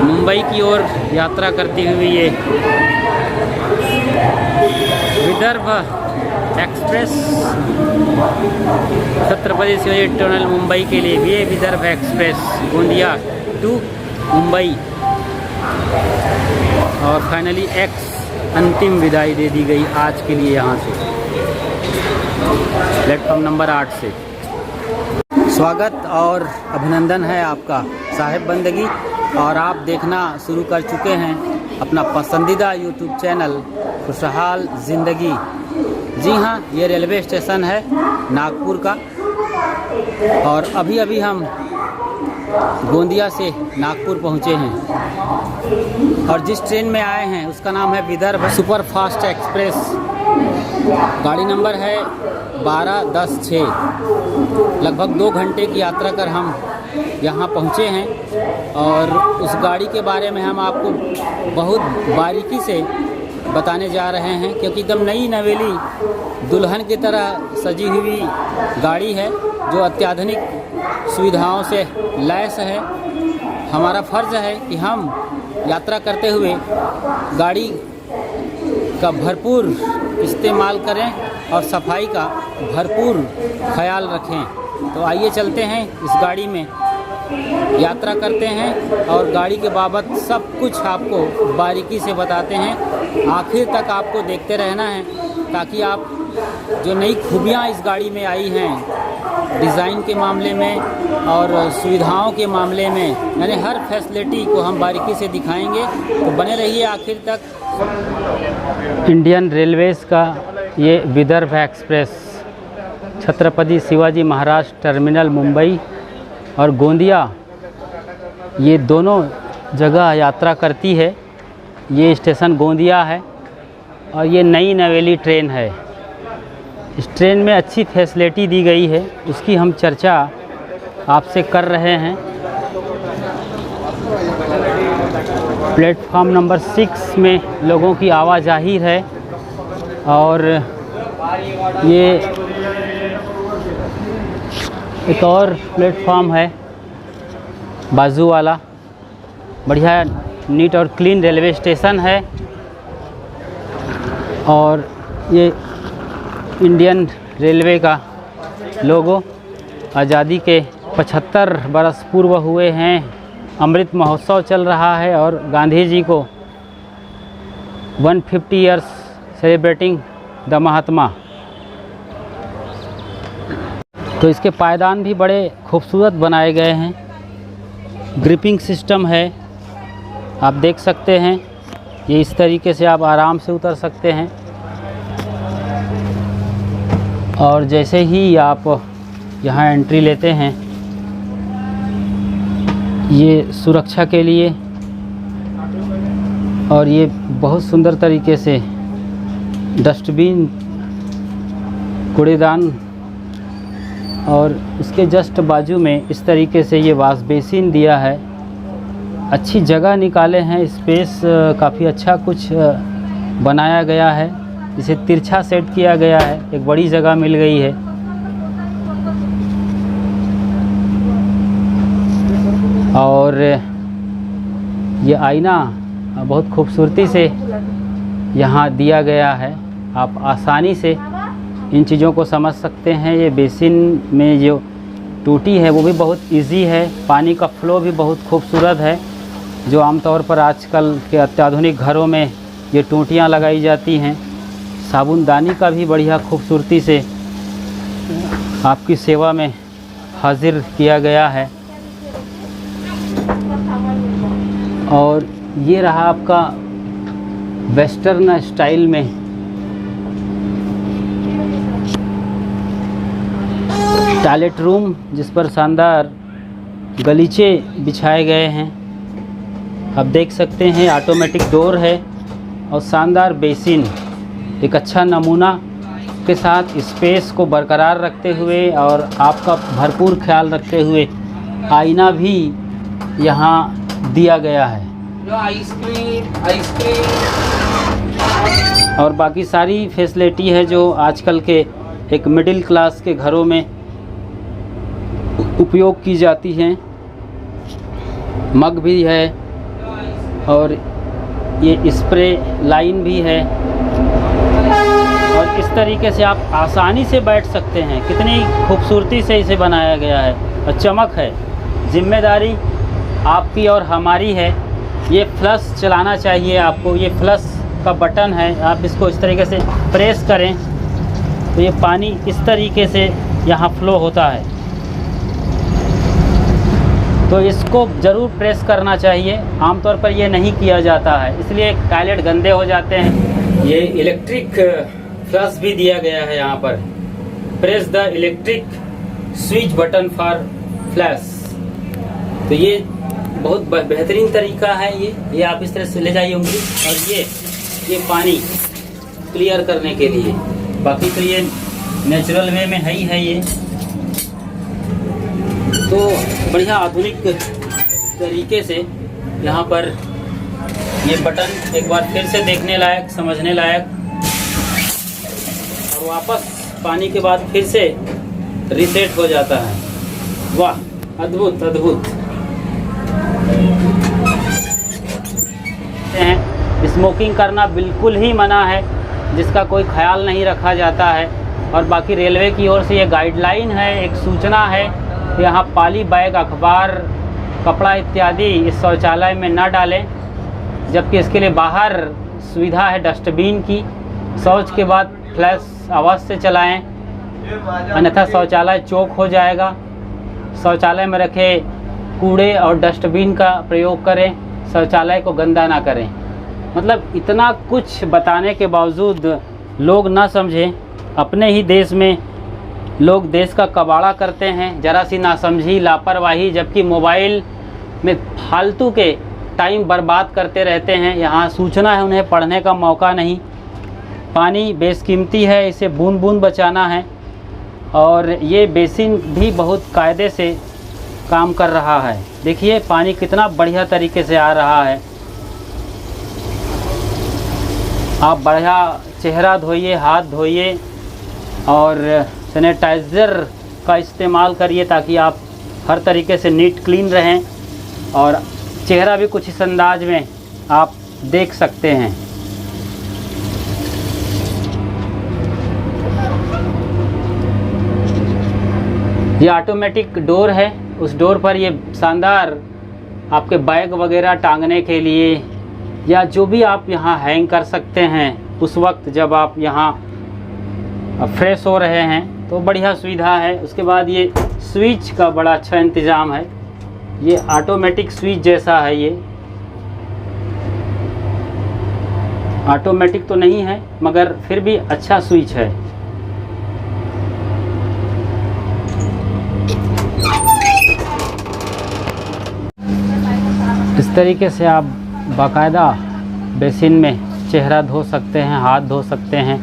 मुंबई की ओर यात्रा करती हुई ये विदर्भ एक्सप्रेस छत्रपति शिवाजी टनल मुंबई के लिए ये विदर्भ एक्सप्रेस गोंदिया टू मुंबई और फाइनली अंतिम विदाई दे दी गई आज के लिए यहाँ से प्लेटफॉर्म नंबर 8 से। स्वागत और अभिनंदन है आपका साहिब बंदगी, और आप देखना शुरू कर चुके हैं अपना पसंदीदा यूट्यूब चैनल खुशहाल ज़िंदगी। जी हाँ, ये रेलवे स्टेशन है नागपुर का, और अभी हम गोंदिया से नागपुर पहुँचे हैं और जिस ट्रेन में आए हैं उसका नाम है विदर्भ सुपर फास्ट एक्सप्रेस। गाड़ी नंबर है 12-10-6। लगभग 2 घंटे की यात्रा कर हम यहाँ पहुँचे हैं, और उस गाड़ी के बारे में हम आपको बहुत बारीकी से बताने जा रहे हैं, क्योंकि एकदम नई नवेली दुल्हन की तरह सजी हुई गाड़ी है जो अत्याधुनिक सुविधाओं से लैस है। हमारा फ़र्ज़ है कि हम यात्रा करते हुए गाड़ी का भरपूर इस्तेमाल करें और सफाई का भरपूर ख्याल रखें। तो आइए चलते हैं, इस गाड़ी में यात्रा करते हैं और गाड़ी के बाबत सब कुछ आपको बारीकी से बताते हैं। आखिर तक आपको देखते रहना है ताकि आप जो नई खूबियाँ इस गाड़ी में आई हैं डिज़ाइन के मामले में और सुविधाओं के मामले में, यानी हर फैसिलिटी को हम बारीकी से दिखाएंगे। तो बने रहिए आखिर तक। इंडियन रेलवेज़ का ये विदर्भ एक्सप्रेस छत्रपति शिवाजी महाराज टर्मिनल मुंबई और गोंदिया, ये दोनों जगह यात्रा करती है। ये स्टेशन गोंदिया है और ये नई नवेली ट्रेन है। इस ट्रेन में अच्छी फैसिलिटी दी गई है, उसकी हम चर्चा आपसे कर रहे हैं। प्लेटफॉर्म नंबर 6 में लोगों की आवाजाही है, और ये एक और प्लेटफॉर्म है बाजू वाला। बढ़िया नीट और क्लीन रेलवे स्टेशन है, और ये इंडियन रेलवे का लोगो आज़ादी के 75 बरस पूर्व हुए हैं। अमृत महोत्सव चल रहा है और गांधी जी को 150 ईयर्स सेलिब्रेटिंग द महात्मा। तो इसके पायदान भी बड़े खूबसूरत बनाए गए हैं। ग्रिपिंग सिस्टम है, आप देख सकते हैं। ये इस तरीके से आप आराम से उतर सकते हैं, और जैसे ही आप यहाँ एंट्री लेते हैं, ये सुरक्षा के लिए, और ये बहुत सुंदर तरीके से डस्टबिन, कूड़ेदान, और उसके जस्ट बाजू में इस तरीके से ये वॉश बेसिन दिया है। अच्छी जगह निकाले हैं, स्पेस काफ़ी अच्छा कुछ बनाया गया है। इसे तिरछा सेट किया गया है, एक बड़ी जगह मिल गई है। और ये आईना बहुत खूबसूरती से यहाँ दिया गया है, आप आसानी से इन चीज़ों को समझ सकते हैं। ये बेसिन में जो टूटी है वो भी बहुत इजी है। पानी का फ्लो भी बहुत खूबसूरत है, जो आमतौर पर आजकल के अत्याधुनिक घरों में ये टूटियाँ लगाई जाती हैं। साबुनदानी का भी बढ़िया खूबसूरती से आपकी सेवा में हाजिर किया गया है। और ये रहा आपका वेस्टर्न स्टाइल में टॉयलेट रूम, जिस पर शानदार गलीचे बिछाए गए हैं। आप देख सकते हैं ऑटोमेटिक डोर है और शानदार बेसिन, एक अच्छा नमूना के साथ स्पेस को बरकरार रखते हुए और आपका भरपूर ख्याल रखते हुए आईना भी यहाँ दिया गया है। और बाकी सारी फैसिलिटी है जो आजकल के एक मिडिल क्लास के घरों में उपयोग की जाती हैं। मग भी है, और ये स्प्रे लाइन भी है और इस तरीके से आप आसानी से बैठ सकते हैं। कितनी खूबसूरती से इसे बनाया गया है और चमक है। जिम्मेदारी आपकी और हमारी है। ये फ्लश चलाना चाहिए आपको। ये फ्लश का बटन है, आप इसको इस तरीके से प्रेस करें तो ये पानी इस तरीके से यहाँ फ्लो होता है। तो इसको ज़रूर प्रेस करना चाहिए। आमतौर पर ये नहीं किया जाता है, इसलिए टॉयलेट गंदे हो जाते हैं। ये इलेक्ट्रिक फ्लश भी दिया गया है यहाँ पर। Press the electric switch button for flush. तो ये बहुत बेहतरीन तरीका है। ये आप इस तरह से ले जाइए उंगली और ये पानी क्लियर करने के लिए। बाकी तो ये नेचुरल वे में है ही है। ये तो बढ़िया आधुनिक तरीके से यहाँ पर ये बटन एक बार फिर से देखने लायक, समझने लायक। और वापस पानी के बाद फिर से रीसेट हो जाता है। वाह, अद्भुत अद्भुत। स्मोकिंग करना बिल्कुल ही मना है, जिसका कोई ख्याल नहीं रखा जाता है। और बाकी रेलवे की ओर से ये गाइडलाइन है, एक सूचना है कि यहाँ पॉली बैग, अखबार, कपड़ा इत्यादि इस शौचालय में न डालें। जबकि इसके लिए बाहर सुविधा है डस्टबिन की। शौच के बाद फ्लैश अवश्य चलाएं, अन्यथा शौचालय चौक हो जाएगा। शौचालय में रखे कूड़े और डस्टबिन का प्रयोग करें, शौचालय को गंदा ना करें। मतलब इतना कुछ बताने के बावजूद लोग ना समझें। अपने ही देश में लोग देश का कबाड़ा करते हैं, ज़रा सी नासमझी, लापरवाही, जबकि मोबाइल में फालतू के टाइम बर्बाद करते रहते हैं। यहाँ सूचना है, उन्हें पढ़ने का मौका नहीं। पानी बेशकीमती है, इसे बूंद बूंद बचाना है। और ये बेसिन भी बहुत कायदे से काम कर रहा है। देखिए पानी कितना बढ़िया तरीके से आ रहा है। आप बढ़िया चेहरा धोइए, हाथ धोइए और सैनिटाइज़र का इस्तेमाल करिए ताकि आप हर तरीके से नीट क्लीन रहें और चेहरा भी कुछ इस अंदाज में आप देख सकते हैं। ये ऑटोमेटिक डोर है। उस डोर पर ये शानदार आपके बैग वगैरह टांगने के लिए या जो भी आप यहाँ हैंग कर सकते हैं उस वक्त जब आप यहाँ फ्रेश हो रहे हैं, तो बढ़िया सुविधा है। उसके बाद ये स्विच का बड़ा अच्छा इंतज़ाम है। ये ऑटोमेटिक स्विच जैसा है। ये ऑटोमेटिक तो नहीं है मगर फिर भी अच्छा स्विच है। इस तरीके से आप बाकायदा बेसिन में चेहरा धो सकते हैं, हाथ धो सकते हैं।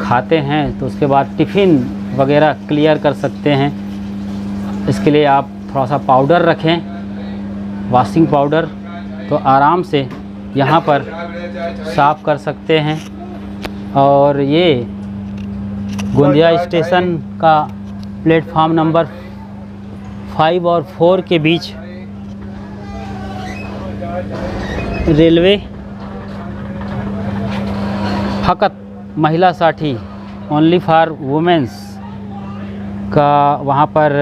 खाते हैं तो उसके बाद टिफ़िन वगैरह क्लियर कर सकते हैं। इसके लिए आप थोड़ा सा पाउडर रखें, वॉशिंग पाउडर, तो आराम से यहाँ पर साफ़ कर सकते हैं। और ये गोंदिया स्टेशन का प्लेटफार्म नंबर 5 और 4 के बीच रेलवे फ़कत महिला साठी, ओनली फॉर वुमेंस का वहाँ पर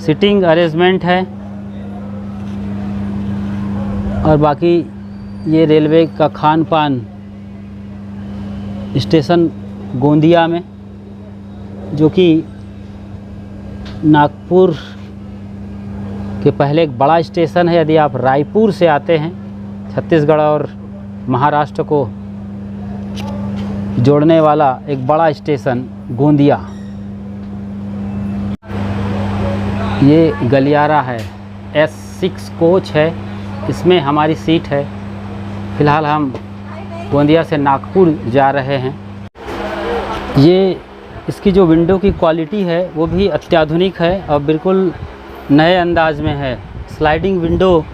सिटिंग अरेंजमेंट है। और बाकी ये रेलवे का खान पान स्टेशन गोंदिया में, जो कि नागपुर के पहले एक बड़ा स्टेशन है। यदि आप रायपुर से आते हैं, छत्तीसगढ़ और महाराष्ट्र को जोड़ने वाला एक बड़ा स्टेशन गोंदिया। ये गलियारा है, S6 कोच है, इसमें हमारी सीट है। फ़िलहाल हम गोंदिया से नागपुर जा रहे हैं। ये इसकी जो विंडो की क्वालिटी है वो भी अत्याधुनिक है और बिल्कुल नए अंदाज में है। स्लाइडिंग विंडो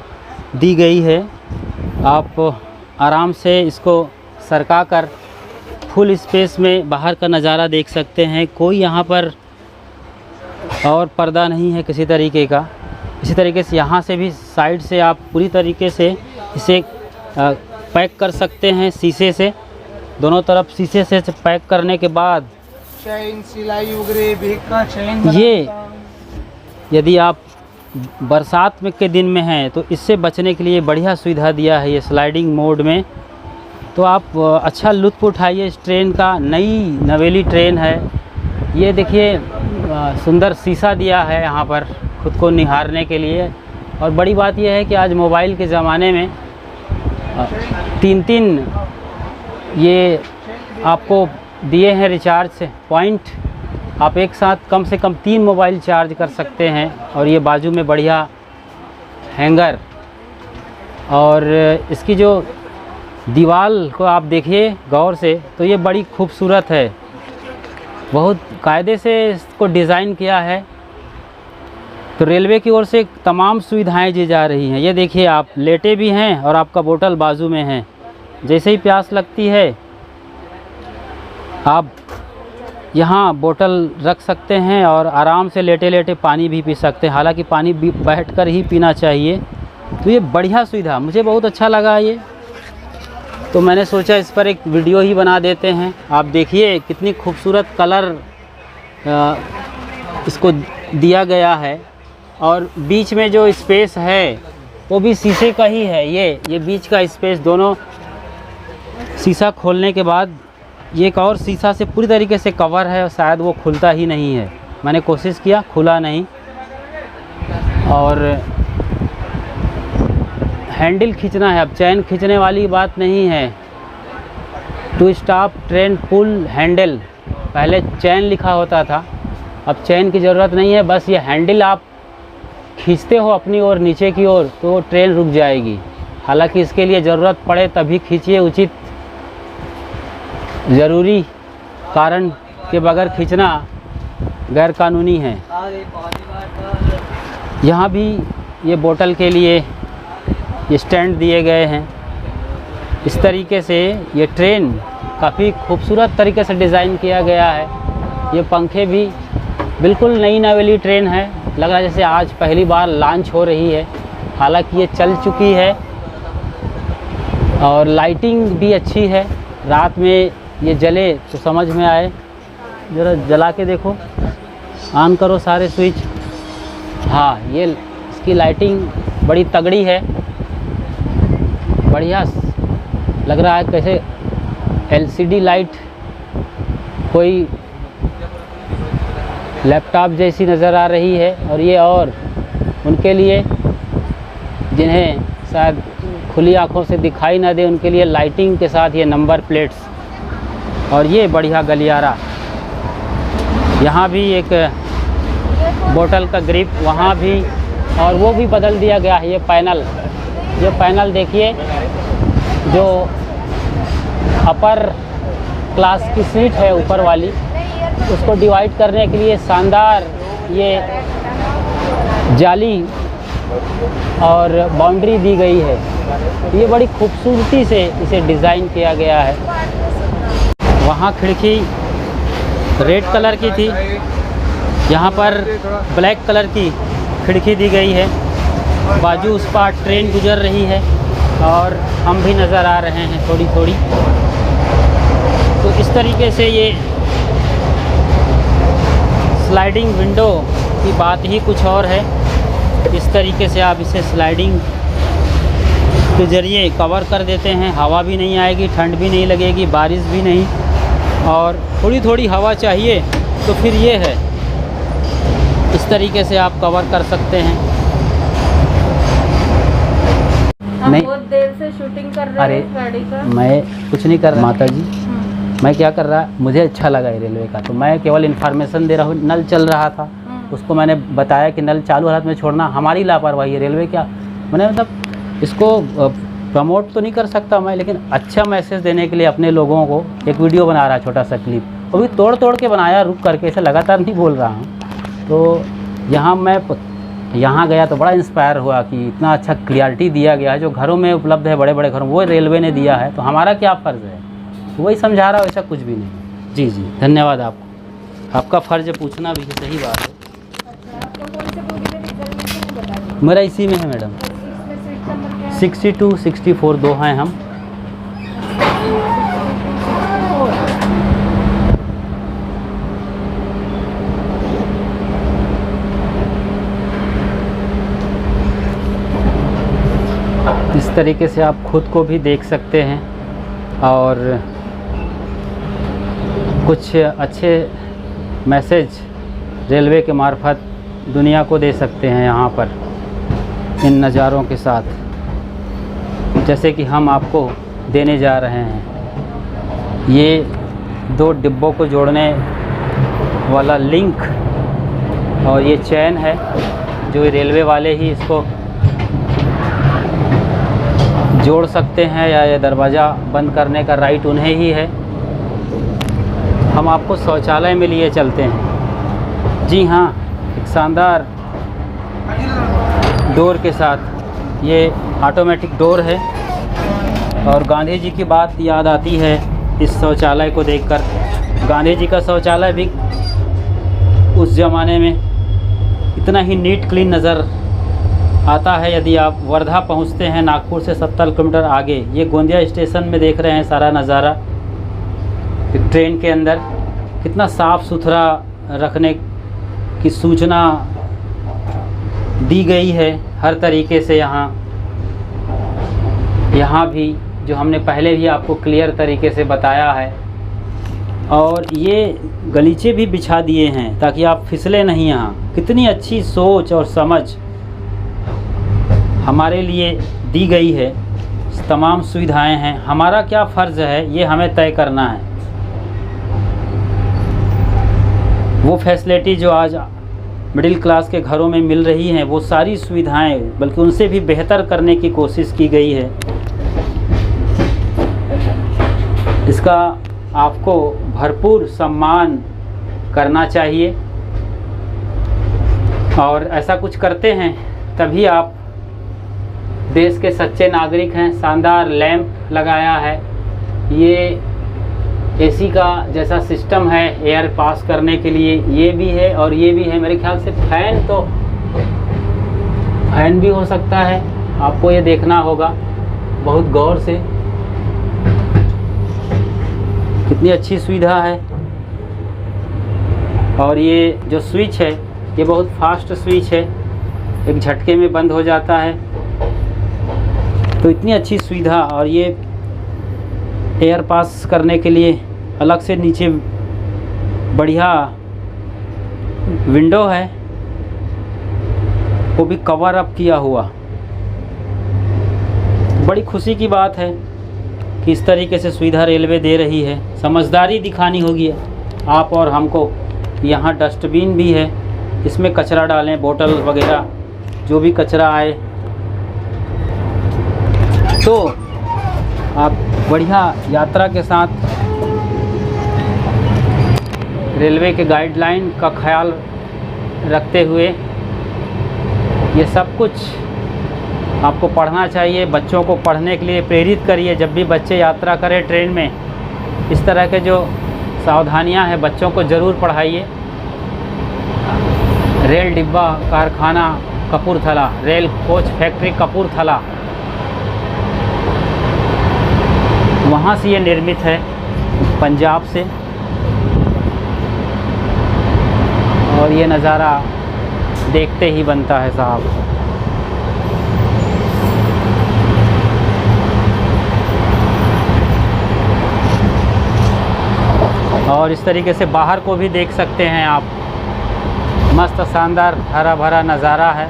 दी गई है। आप आराम से इसको सरका कर फुल स्पेस में बाहर का नज़ारा देख सकते हैं। कोई यहाँ पर और पर्दा नहीं है किसी तरीके का। इसी तरीके से यहाँ से भी साइड से आप पूरी तरीके से इसे पैक कर सकते हैं शीशे से, दोनों तरफ शीशे से पैक करने के बाद चैन सिलाई वगैरह बैग का चैन ये यदि आप बरसात में के दिन में हैं तो इससे बचने के लिए बढ़िया सुविधा दिया है ये स्लाइडिंग मोड में। तो आप अच्छा लुत्फ़ उठाइए इस ट्रेन का। नई नवेली ट्रेन है ये, देखिए सुंदर शीशा दिया है यहाँ पर खुद को निहारने के लिए। और बड़ी बात यह है कि आज मोबाइल के ज़माने में 3-3 ये आपको दिए हैं रिचार्ज से पॉइंट, आप एक साथ कम से कम 3 मोबाइल चार्ज कर सकते हैं। और ये बाजू में बढ़िया हैंगर, और इसकी जो दीवार को आप देखिए गौर से तो ये बड़ी खूबसूरत है, बहुत कायदे से इसको डिज़ाइन किया है। तो रेलवे की ओर से तमाम सुविधाएं दी जा रही हैं। ये देखिए आप लेटे भी हैं और आपका बोतल बाजू में है, जैसे ही प्यास लगती है आप यहाँ बोतल रख सकते हैं और आराम से लेटे लेटे पानी भी पी सकते हैं। हालांकि पानी भी बैठकर ही पीना चाहिए। तो ये बढ़िया सुविधा मुझे बहुत अच्छा लगा ये, तो मैंने सोचा इस पर एक वीडियो ही बना देते हैं। आप देखिए कितनी खूबसूरत कलर इसको दिया गया है, और बीच में जो स्पेस है वो भी शीशे का ही है। ये बीच का स्पेस दोनों शीशा खोलने के बाद ये एक और शीशा से पूरी तरीके से कवर है, शायद वो खुलता ही नहीं है। मैंने कोशिश किया, खुला नहीं। और हैंडल खींचना है, अब चैन खींचने वाली बात नहीं है। To stop train pull handle, पहले चैन लिखा होता था, अब चैन की ज़रूरत नहीं है। बस ये हैंडल आप खींचते हो अपनी ओर नीचे की ओर तो ट्रेन रुक जाएगी। हालांकि इसके लिए ज़रूरत पड़े तभी खींचिए, उचित ज़रूरी कारण के बगैर खींचना गैर कानूनी है। यहाँ भी ये बोतल के लिए ये स्टैंड दिए गए हैं। इस तरीके से ये ट्रेन काफ़ी खूबसूरत तरीके से डिज़ाइन किया गया है। ये पंखे भी बिल्कुल नई नवेली ट्रेन है, लग रहा है जैसे आज पहली बार लॉन्च हो रही है। हालांकि ये चल चुकी है। और लाइटिंग भी अच्छी है, रात में ये जले तो समझ में आए। ज़रा जला के देखो, ऑन करो सारे स्विच। हाँ, ये इसकी लाइटिंग बड़ी तगड़ी है, बढ़िया लग रहा है, कैसे एलसीडी लाइट कोई लैपटॉप जैसी नज़र आ रही है। और ये और उनके लिए जिन्हें शायद खुली आंखों से दिखाई ना दे उनके लिए लाइटिंग के साथ ये नंबर प्लेट्स, और ये बढ़िया गलियारा। यहाँ भी एक बोतल का ग्रिप, वहाँ भी, और वो भी बदल दिया गया है। ये पैनल देखिए, जो अपर क्लास की सीट है ऊपर वाली, उसको डिवाइड करने के लिए शानदार ये जाली और बाउंड्री दी गई है। ये बड़ी खूबसूरती से इसे डिज़ाइन किया गया है। वहाँ खिड़की रेड कलर की थी, यहाँ पर ब्लैक कलर की खिड़की दी गई है। बाजू उस पार ट्रेन गुजर रही है और हम भी नज़र आ रहे हैं थोड़ी थोड़ी। तो इस तरीके से ये स्लाइडिंग विंडो की बात ही कुछ और है। इस तरीके से आप इसे स्लाइडिंग के ज़रिए कवर कर देते हैं, हवा भी नहीं आएगी, ठंड भी नहीं लगेगी, बारिश भी नहीं, और थोड़ी थोड़ी हवा चाहिए तो फिर ये है, इस तरीके से आप कवर कर सकते हैं। नहीं, बहुत देर से शूटिंग कर रहे हैं गाड़ी का। मैं कुछ नहीं कर रहा माता जी, मैं क्या कर रहा, मुझे अच्छा लगा ये रेलवे का, तो मैं केवल इन्फॉर्मेशन दे रहा हूँ। नल चल रहा था, उसको मैंने बताया कि नल चालू हालत में छोड़ना हमारी लापरवाही है। रेलवे क्या, मैंने मतलब इसको प्रमोट तो नहीं कर सकता मैं, लेकिन अच्छा मैसेज देने के लिए अपने लोगों को एक वीडियो बना रहा, छोटा सा क्लिप, वो भी तोड़ के बनाया, रुक करके, ऐसे लगातार नहीं बोल रहा हूँ। तो यहाँ गया तो बड़ा इंस्पायर हुआ कि इतना अच्छा क्लियरिटी दिया गया है, जो घरों में उपलब्ध है बड़े बड़े घरों, वो रेलवे ने दिया है, तो हमारा क्या फ़र्ज़ है, वही समझा रहा, वैसा कुछ भी नहीं। जी जी, धन्यवाद आपको, आपका फ़र्ज़ पूछना भी है, सही बात है। मेरा इसी में है मैडम, 62 64 दो हैं हम। इस तरीके से आप खुद को भी देख सकते हैं और कुछ अच्छे मैसेज रेलवे के मार्फत दुनिया को दे सकते हैं यहाँ पर इन नज़ारों के साथ, जैसे कि हम आपको देने जा रहे हैं। ये दो डिब्बों को जोड़ने वाला लिंक और ये चैन है जो रेलवे वाले ही इसको जोड़ सकते हैं, या ये दरवाज़ा बंद करने का राइट उन्हें ही है। हम आपको शौचालय में लिए चलते हैं। जी हाँ, एक शानदार डोर के साथ, ये ऑटोमेटिक डोर है और गांधी जी की बात याद आती है इस शौचालय को देखकर। गांधी जी का शौचालय भी उस ज़माने में इतना ही नीट क्लीन नज़र आता है। यदि आप वर्धा पहुंचते हैं नागपुर से 70 किलोमीटर आगे, ये गोंदिया स्टेशन में देख रहे हैं सारा नज़ारा ट्रेन के अंदर, कितना साफ़ सुथरा रखने की सूचना दी गई है हर तरीके से। यहाँ भी जो हमने पहले भी आपको क्लियर तरीके से बताया है, और ये गलीचे भी बिछा दिए हैं ताकि आप फिसले नहीं। यहाँ कितनी अच्छी सोच और समझ हमारे लिए दी गई है, तमाम सुविधाएं हैं। हमारा क्या फ़र्ज़ है ये हमें तय करना है। वो फैसिलिटी जो आज मिडिल क्लास के घरों में मिल रही हैं, वो सारी सुविधाएं बल्कि उनसे भी बेहतर करने की कोशिश की गई है। इसका आपको भरपूर सम्मान करना चाहिए, और ऐसा कुछ करते हैं तभी आप देश के सच्चे नागरिक हैं। शानदार लैंप लगाया है, ये एसी का जैसा सिस्टम है एयर पास करने के लिए, ये भी है और ये भी है। मेरे ख्याल से फैन भी हो सकता है, आपको ये देखना होगा बहुत गौर से। कितनी अच्छी सुविधा है। और ये जो स्विच है ये बहुत फास्ट स्विच है, एक झटके में बंद हो जाता है। तो इतनी अच्छी सुविधा, और ये एयर पास करने के लिए अलग से नीचे बढ़िया विंडो है, वो भी कवर अप किया हुआ। बड़ी खुशी की बात है कि इस तरीके से सुविधा रेलवे दे रही है। समझदारी दिखानी होगी आप और हमको। यहाँ डस्टबिन भी है, इसमें कचरा डालें, बोतल वगैरह जो भी कचरा आए तो आप बढ़िया यात्रा के साथ रेलवे के गाइडलाइन का ख्याल रखते हुए ये सब कुछ आपको पढ़ना चाहिए। बच्चों को पढ़ने के लिए प्रेरित करिए। जब भी बच्चे यात्रा करें ट्रेन में, इस तरह के जो सावधानियां हैं बच्चों को ज़रूर पढ़ाइए। रेल डिब्बा कारखाना Kapurthala, rail coach factory Kapurthala, वहाँ से ये निर्मित है, पंजाब से। और ये नज़ारा देखते ही बनता है साहब। और इस तरीके से बाहर को भी देख सकते हैं आप। मस्त शानदार हरा भरा नज़ारा है।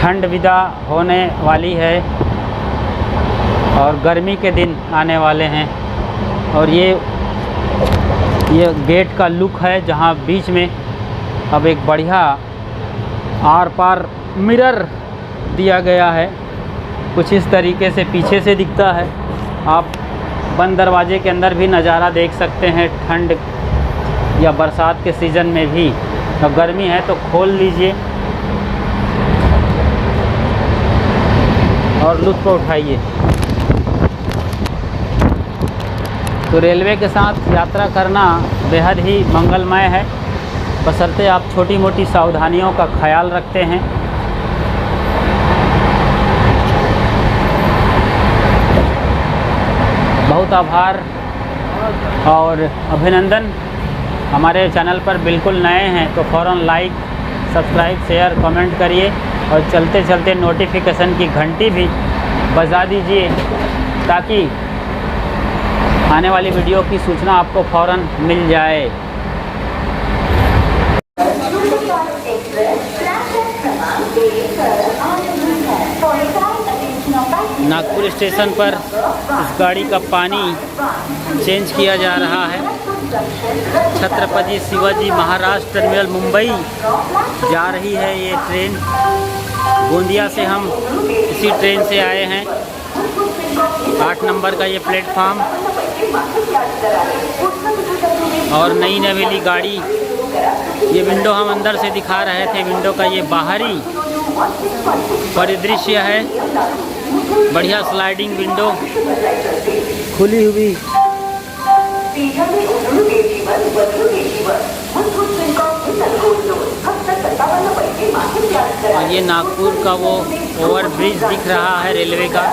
ठंड विदा होने वाली है और गर्मी के दिन आने वाले हैं। और ये गेट का लुक है, जहाँ बीच में अब एक बढ़िया आर पार मिरर दिया गया है। कुछ इस तरीके से पीछे से दिखता है। आप बंद दरवाजे के अंदर भी नज़ारा देख सकते हैं, ठंड या बरसात के सीज़न में भी। अब गर्मी है तो खोल लीजिए और लुत्फ़ उठाइए। तो रेलवे के साथ यात्रा करना बेहद ही मंगलमय है, बशर्ते आप छोटी मोटी सावधानियों का ख्याल रखते हैं। बहुत आभार और अभिनंदन। हमारे चैनल पर बिल्कुल नए हैं तो फ़ौरन लाइक, सब्सक्राइब, शेयर, कमेंट करिए और चलते चलते नोटिफिकेशन की घंटी भी बजा दीजिए ताकि आने वाली वीडियो की सूचना आपको फ़ौरन मिल जाए। नागपुर स्टेशन पर इस गाड़ी का पानी चेंज किया जा रहा है। छत्रपति शिवाजी महाराज टर्मिनल मुंबई जा रही है ये ट्रेन। गोंदिया से हम इसी ट्रेन से आए हैं। 8 नंबर का ये प्लेटफार्म और नई नवेली गाड़ी। ये विंडो हम अंदर से दिखा रहे थे। विंडो का ये बाहरी परिदृश्य है। बढ़िया स्लाइडिंग विंडो खुली हुई। और ये नागपुर का वो ओवरब्रिज दिख रहा है रेलवे का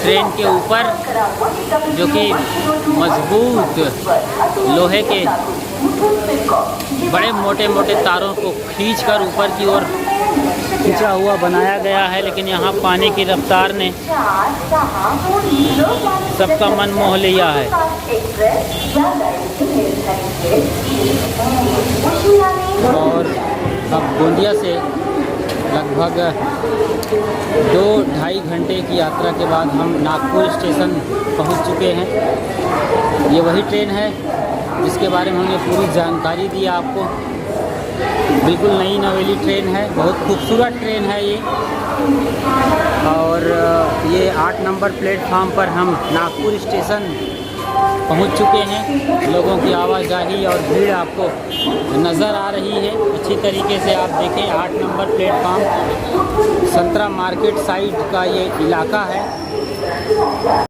ट्रेन के ऊपर, जो कि मजबूत लोहे के बड़े मोटे मोटे तारों को खींचकर ऊपर की ओर खींचा हुआ बनाया गया है। लेकिन यहाँ पानी की रफ्तार ने सबका मन मोह लिया है। और अब गोंदिया से लगभग 2-2.5 घंटे की यात्रा के बाद हम नागपुर स्टेशन पहुंच चुके हैं। ये वही ट्रेन है जिसके बारे में हमने पूरी जानकारी दी आपको। बिल्कुल नई नवेली ट्रेन है, बहुत खूबसूरत ट्रेन है ये। और ये 8 नंबर प्लेटफार्म पर हम नागपुर स्टेशन पहुंच चुके हैं। लोगों की आवाजाही और भीड़ आपको नज़र आ रही है अच्छी तरीके से। आप देखें 8 नंबर प्लेटफार्म संतरा मार्केट साइड का ये इलाका है।